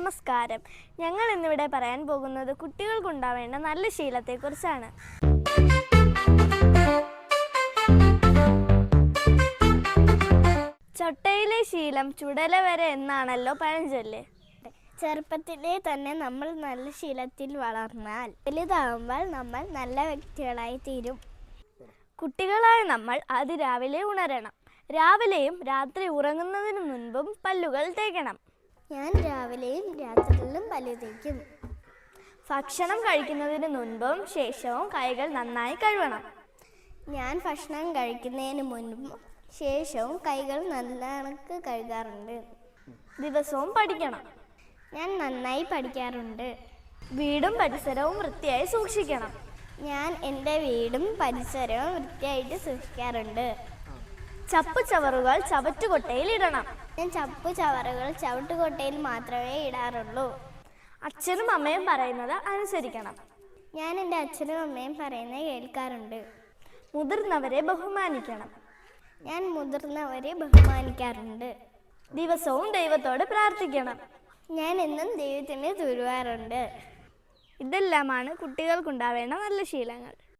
നമസ്കാരം. ഞങ്ങൾ ഇന്നിവിടെ പറയാൻ പോകുന്നത് കുട്ടികൾക്കുണ്ടാവേണ്ട നല്ല ശീലത്തെക്കുറിച്ചാണ്. ചൊട്ടയിലെ ശീലം ചുടല വരെ എന്നാണല്ലോ പഴഞ്ചൊല്ല്. ചെറുപ്പത്തിലേ തന്നെ നമ്മൾ നല്ല ശീലത്തിൽ വളർന്നാൽ വലുതാകുമ്പോൾ നമ്മൾ നല്ല വ്യക്തികളായി തീരും. കുട്ടികളായ നമ്മൾ അതിരാവിലെ ഉണരണം. രാവിലെയും രാത്രി ഉറങ്ങുന്നതിന് മുൻപും പല്ലുകൾ തേക്കണം. ഞാൻ രാവിലെയും രാത്രിയിലും പല്ല് തേക്കും. ഭക്ഷണം കഴിക്കുന്നതിന് മുൻപും ശേഷവും കൈകൾ നന്നായി കഴുകണം. ഞാൻ ഭക്ഷണം കഴിക്കുന്നതിന് മുൻപും ശേഷവും കൈകൾ നന്നായി കഴുകാറുണ്ട്. ദിവസവും പഠിക്കണം. ഞാൻ നന്നായി പഠിക്കാറുണ്ട്. വീടും പരിസരവും വൃത്തിയായി സൂക്ഷിക്കണം. ഞാൻ എൻ്റെ വീടും പരിസരവും വൃത്തിയായിട്ട് സൂക്ഷിക്കാറുണ്ട്. ചപ്പുചവറുകൾ ചവറ്റുകൊട്ടയിൽ ഇടണം. ഞാൻ ചപ്പുചവറുകൾ ചവിട്ടുകൊട്ടയിൽ മാത്രമേ ഇടാറുള്ളൂ. അച്ഛനും അമ്മയും പറയുന്നത് അനുസരിക്കണം. ഞാൻ എൻ്റെ അച്ഛനും അമ്മയും പറയുന്നത് കേൾക്കാറുണ്ട്. മുതിർന്നവരെ ബഹുമാനിക്കണം. ഞാൻ മുതിർന്നവരെ ബഹുമാനിക്കാറുണ്ട്. ദിവസവും ദൈവത്തോട് പ്രാർത്ഥിക്കണം. ഞാൻ എന്നും ദൈവത്തിന് തുരുവാറുണ്ട്. ഇതെല്ലാമാണ് കുട്ടികൾക്കുണ്ടാവേണ്ട നല്ല ശീലങ്ങൾ.